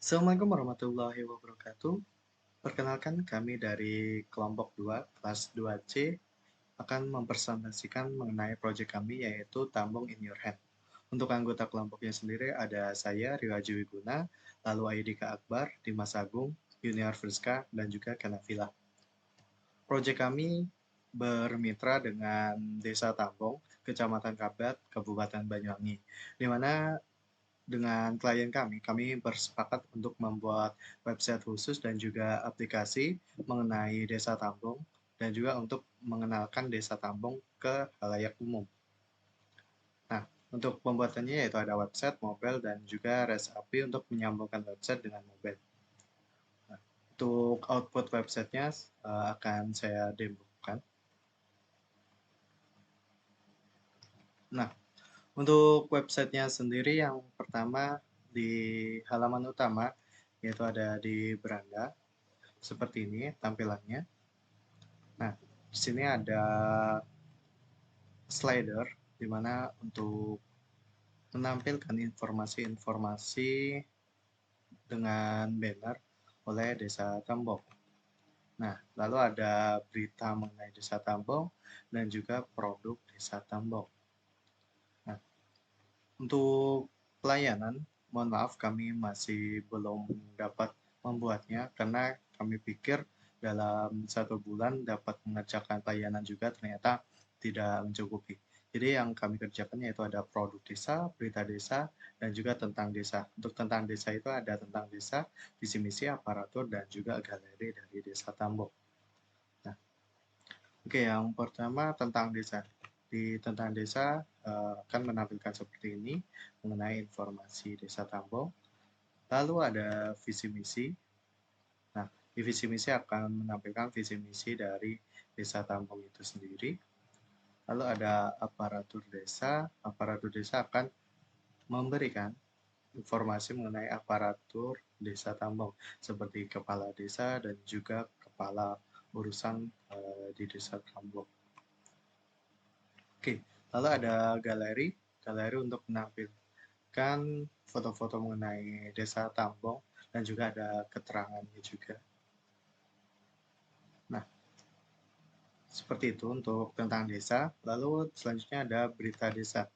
Assalamualaikum warahmatullahi wabarakatuh. Perkenalkan kami dari kelompok 2, kelas 2C, akan mempresentasikan mengenai proyek kami yaitu Tambong in Your Hand. Untuk anggota kelompoknya sendiri ada saya, Rio Haji Wiguna, lalu Aidika Akbar, Dimas Agung, Junior Friska, dan juga Kanafila. Proyek kami bermitra dengan Desa Tambong, Kecamatan Kabat, Kabupaten Banyuwangi, di mana dengan klien kami bersepakat untuk membuat website khusus dan juga aplikasi mengenai Desa Tambong dan juga untuk mengenalkan Desa Tambong ke khalayak umum. Nah, untuk pembuatannya yaitu ada website, mobile, dan juga REST API untuk menyambungkan website dengan mobile. Nah, untuk output websitenya akan saya demokan. Nah, untuk websitenya sendiri yang pertama di halaman utama yaitu ada di beranda seperti ini tampilannya. Nah, di sini ada slider di mana untuk menampilkan informasi-informasi dengan banner oleh Desa Tambong. Nah, lalu ada berita mengenai Desa Tambong dan juga produk Desa Tambong. Nah, untuk pelayanan, mohon maaf kami masih belum dapat membuatnya karena kami pikir dalam 1 bulan dapat mengerjakan pelayanan juga ternyata tidak mencukupi. Jadi yang kami kerjakan yaitu ada produk desa, berita desa, dan juga tentang desa. Untuk tentang desa itu ada tentang desa, visi misi, aparatur, dan juga galeri dari Desa Tambong. Nah, oke, yang pertama tentang desa. Di tentang desa akan menampilkan seperti ini mengenai informasi Desa Tambong. Lalu ada visi misi. Nah, di visi misi akan menampilkan visi misi dari Desa Tambong itu sendiri. Lalu ada aparatur desa. Aparatur desa akan memberikan informasi mengenai aparatur Desa Tambong seperti kepala desa dan juga kepala urusan di Desa Tambong. Oke, lalu ada galeri, galeri untuk menampilkan foto-foto mengenai Desa Tambong dan juga ada keterangannya juga. Nah, seperti itu untuk tentang desa. Lalu selanjutnya ada berita desa.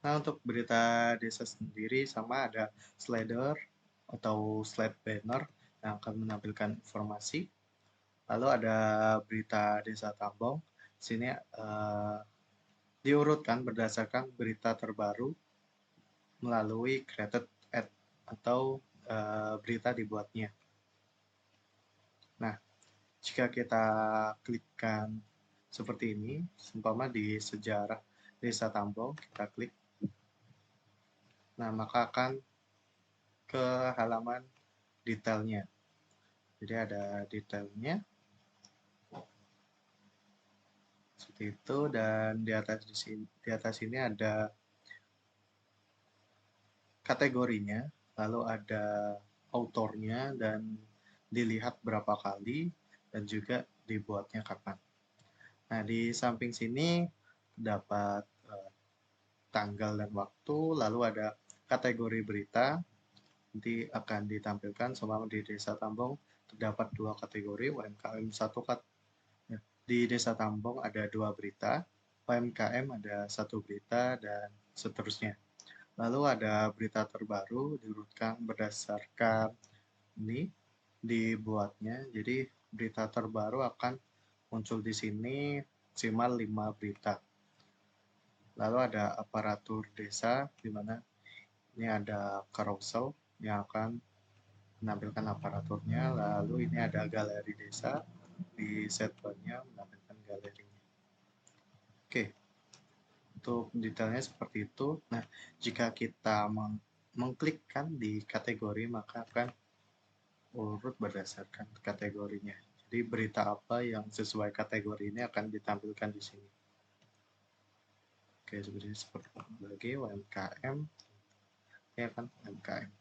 Nah, untuk berita desa sendiri sama ada slider atau slide banner yang akan menampilkan informasi. Lalu ada berita Desa Tambong. Sini diurutkan berdasarkan berita terbaru melalui created ad atau berita dibuatnya. Nah, jika kita klikkan seperti ini, seumpama di sejarah Desa Tambong, kita klik. Nah, maka akan ke halaman detailnya. Jadi ada detailnya seperti itu dan di atas ini ada kategorinya, lalu ada autornya dan dilihat berapa kali dan juga dibuatnya kapan. Nah, di samping sini dapat tanggal dan waktu, lalu ada kategori berita, nanti akan ditampilkan selama di Desa Tambong terdapat 2 kategori, UMKM 1 di Desa Tambong ada 2 berita, UMKM ada 1 berita, dan seterusnya. Lalu ada berita terbaru diurutkan berdasarkan ini dibuatnya. Jadi berita terbaru akan muncul di sini maksimal 5 berita. Lalu ada aparatur desa di mana ini ada carousel yang akan menampilkan aparaturnya. Lalu ini ada galeri desa di set bar-nya menampilkan galerinya. Oke. Untuk detailnya seperti itu. Nah, jika kita mengklikkan di kategori, maka akan urut berdasarkan kategorinya. Jadi berita apa yang sesuai kategori ini akan ditampilkan di sini. Oke, seperti lagi UMKM, ya kan UMKM.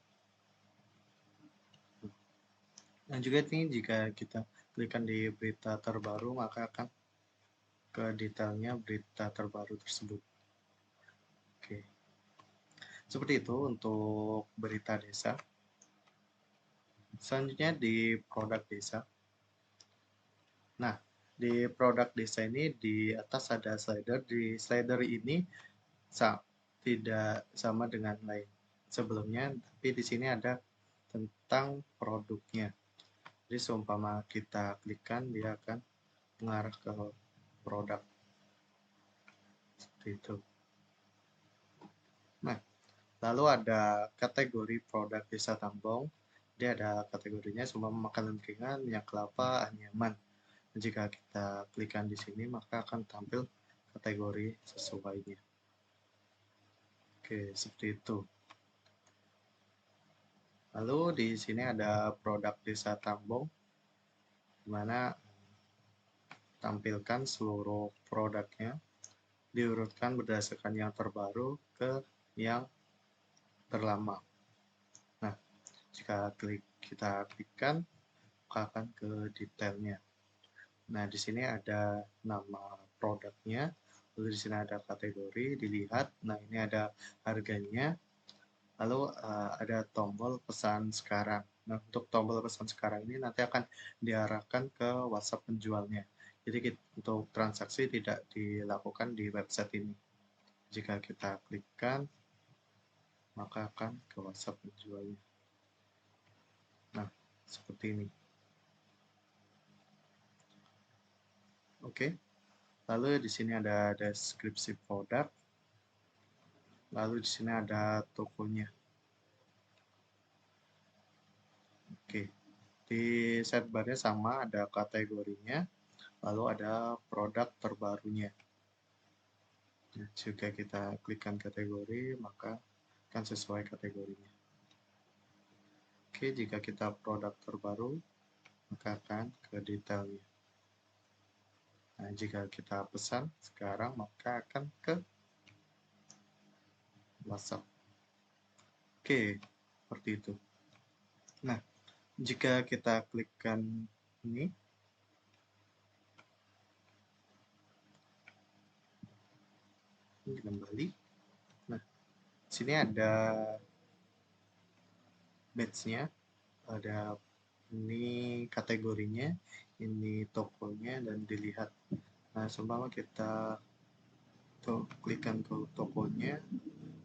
Dan juga ini jika kita klikkan di berita terbaru, maka akan ke detailnya berita terbaru tersebut. Oke. Seperti itu untuk berita desa. Selanjutnya di produk desa. Nah, di produk desa ini di atas ada slider. Di slider ini tidak sama dengan lain sebelumnya, tapi di sini ada tentang produknya. Jadi seumpama kita klikkan, dia akan mengarah ke produk seperti itu. Nah, lalu ada kategori produk desa Tambong. Dia ada kategorinya semua makanan ringan, minyak kelapa, anyaman. Jika kita klikkan di sini, maka akan tampil kategori sesuainya. Oke, seperti itu. Lalu di sini ada produk desa Tambong, di mana tampilkan seluruh produknya, diurutkan berdasarkan yang terbaru ke yang terlama. Nah, jika kita klikkan, maka akan ke detailnya. Nah, di sini ada nama produknya, lalu di sini ada kategori, dilihat. Nah, ini ada harganya, lalu ada tombol pesan sekarang. Nah, untuk tombol pesan sekarang ini nanti akan diarahkan ke WhatsApp penjualnya. Jadi untuk transaksi tidak dilakukan di website ini. Jika kita klikkan, maka akan ke WhatsApp penjualnya. Nah, seperti ini. Oke. Lalu di sini ada deskripsi produk. Lalu di sini ada tokonya. Oke. Di sidebar-nya sama, ada kategorinya, lalu ada produk terbarunya. Nah, jika kita klikkan kategori, maka akan sesuai kategorinya. Oke, jika kita produk terbaru, maka akan ke detailnya. Nah, jika kita pesan sekarang, maka akan ke WhatsApp. Oke, seperti itu. Nah, jika kita klikkan ini, kembali. Nah, sini ada badge-nya, ada ini kategorinya, ini tokonya, dan dilihat. Nah, seumpama kita klikkan ke tokonya,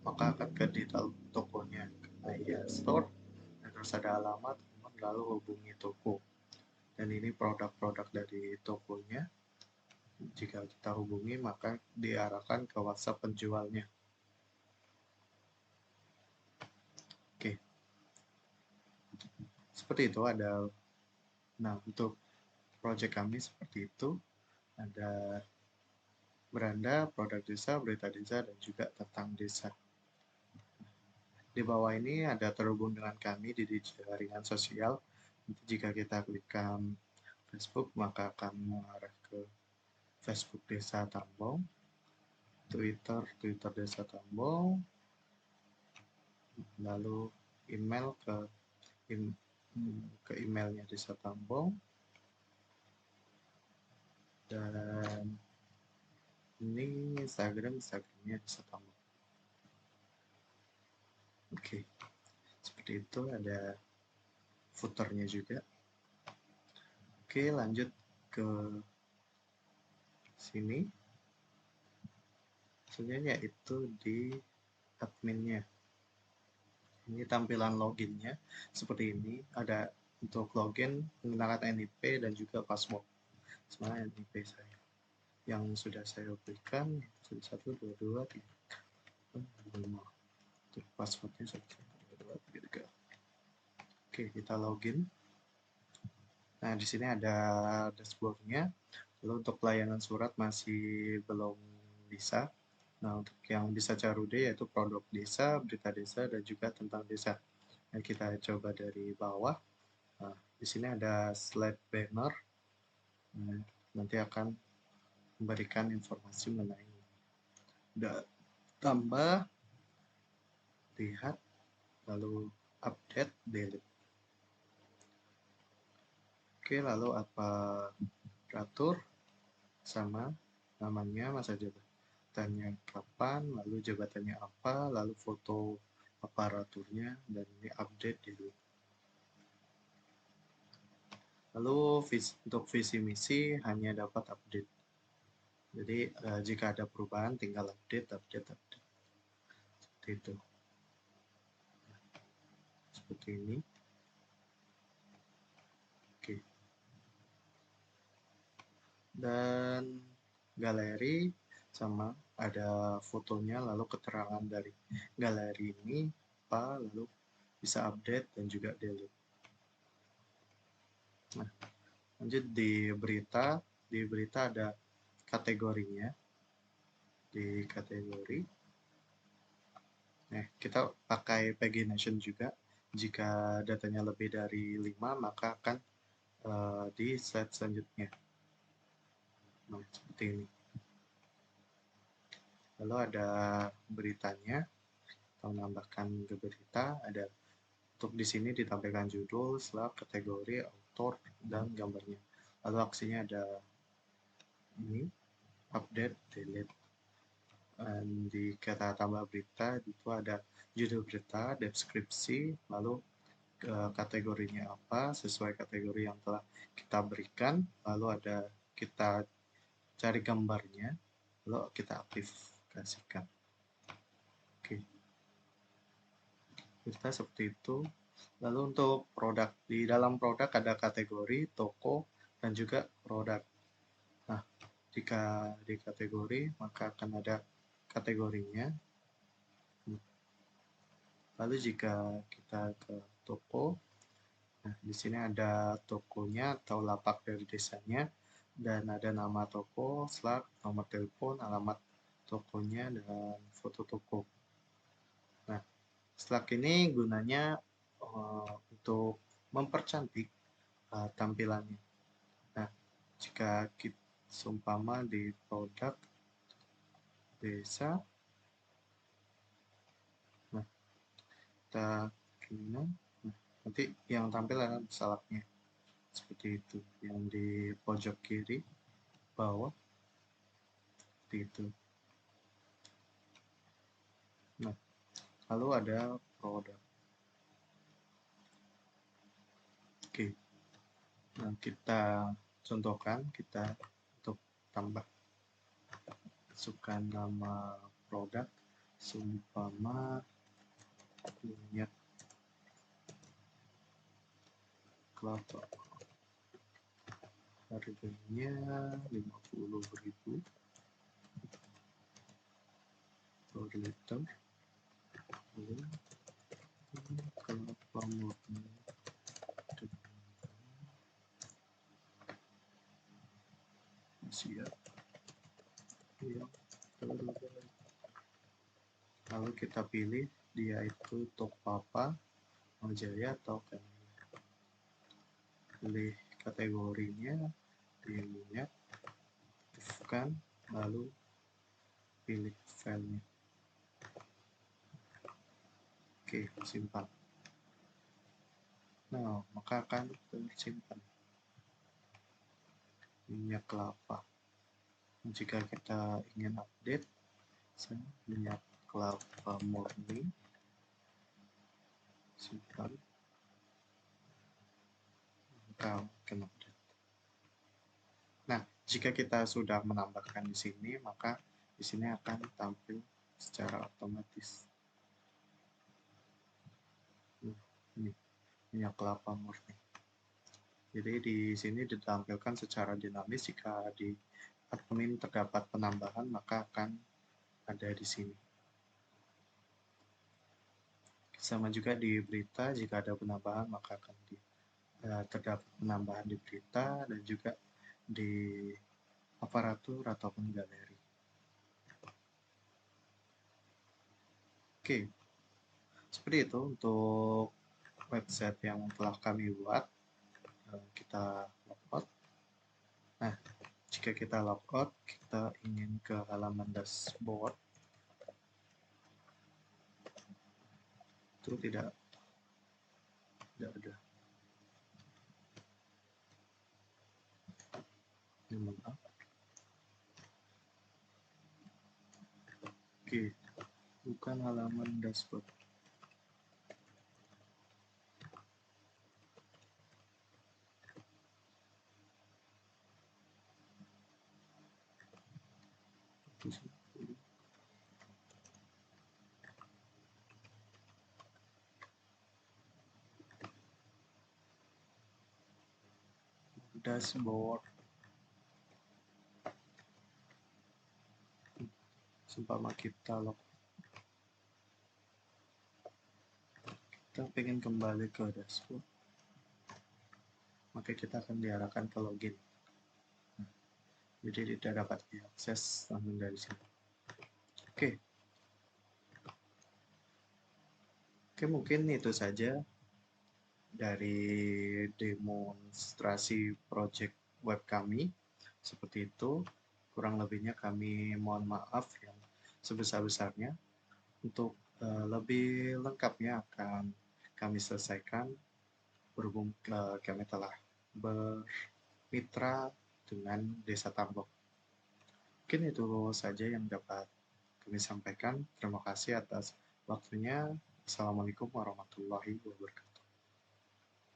maka akan ke detail tokonya. Nah, ya, store, dan terus ada alamat, lalu hubungi toko. Dan ini produk-produk dari tokonya. Jika kita hubungi, maka diarahkan ke WhatsApp penjualnya. Oke. Seperti itu ada. Nah, untuk project kami seperti itu. Ada beranda, produk desa, berita desa, dan juga tentang desa. Di bawah ini ada terhubung dengan kami di jaringan sosial. Jika kita klikkan Facebook, maka akan mengarah ke Facebook Desa Tambong, Twitter Desa Tambong, lalu email ke emailnya Desa Tambong, dan ini Instagramnya Desa Tambong. Oke, seperti itu, ada footernya juga. Oke, lanjut ke sini. Sebenarnya yaitu di adminnya. Ini tampilan loginnya seperti ini. Ada untuk login menggunakan NIP dan juga password. Sebenarnya NIP saya yang sudah saya berikan 1, 2, 3, 4, 5. Untuk passwordnya 1, 2, 3. Oke, kita login. Nah, di sini ada dashboardnya. Lalu untuk pelayanan surat masih belum bisa. Nah, untuk yang bisa Carude yaitu produk desa, berita desa, dan juga tentang desa. Nah, kita coba dari bawah. Nah, di sini ada slide banner. Nah, nanti akan memberikan informasi mengenai tambah, lihat, lalu update, delete. Oke, lalu apa aparatur sama namanya, masa jabatannya kapan, lalu jabatannya apa, lalu foto aparaturnya, dan ini update dulu. Lalu untuk visi misi hanya dapat update. Jadi jika ada perubahan tinggal update. Seperti itu. Seperti ini. Oke. Dan galeri sama ada fotonya, lalu keterangan dari galeri ini apa, lalu bisa update dan juga delete. Nah, lanjut di berita ada kategorinya. Di kategori, nah kita pakai pagination juga. Jika datanya lebih dari 5 maka akan di slide selanjutnya. Nah, seperti ini. Lalu ada beritanya, kita menambahkan ke berita, ada untuk di sini ditampilkan judul, slide, kategori, author, dan gambarnya. Lalu aksinya ada ini, update, delete. Dan di kata tambah berita itu ada judul berita, deskripsi, lalu kategorinya apa sesuai kategori yang telah kita berikan, lalu ada kita cari gambarnya, lalu kita aktifkan. Oke, kita seperti itu. Lalu untuk produk, di dalam produk ada kategori, toko, dan juga produk. Nah, jika di kategori maka akan ada kategorinya. Lalu jika kita ke toko, nah di sini ada tokonya atau lapak dari desanya, dan ada nama toko, slug, nomor telepon, alamat tokonya, dan foto toko. Nah, slug ini gunanya untuk mempercantik tampilannya. Nah, jika kita seumpama di produk desa, nah kita nah, nanti yang tampil adalah salaknya seperti itu, yang di pojok kiri bawah seperti itu. Nah, lalu ada produk. Oke, nah kita contohkan, kita untuk tambah masukkan nama produk seumpama minyak kelapa, harganya 50.000 per liter. Kelapa murni siap yang terbaik. Lalu kita pilih dia itu Tokpapa, Jaya atau Kenya. Pilih kategorinya di minyak, aktifkan, lalu pilih filenya. Oke, simpan. Nah, maka akan tersimpan minyak kelapa. Jika kita ingin update minyak kelapa murni, simpan, maka akan update. Nah, jika kita sudah menambahkan di sini, maka di sini akan tampil secara otomatis. Ini minyak kelapa murni. Jadi di sini ditampilkan secara dinamis. Jika di admin terdapat penambahan, maka akan ada di sini. Sama juga di berita, jika ada penambahan, maka akan terdapat penambahan di berita dan juga di aparatur ataupun galeri. Oke, seperti itu untuk website yang telah kami buat. Kita logout. Nah, jika kita logout, kita ingin ke halaman dashboard. Itu tidak ada. Oke, bukan halaman dashboard. Dashboard. Seumpama kita pengen kembali ke dashboard, maka kita akan diarahkan ke login. Jadi tidak dapat diakses langsung dari sini. Oke, mungkin itu saja dari demonstrasi project web kami. Seperti itu, kurang lebihnya kami mohon maaf yang sebesar-besarnya. Untuk lebih lengkapnya akan kami selesaikan berhubung kami telah bermitra dengan Desa Tambok. Mungkin itu saja yang dapat kami sampaikan. Terima kasih atas waktunya. Assalamualaikum warahmatullahi wabarakatuh.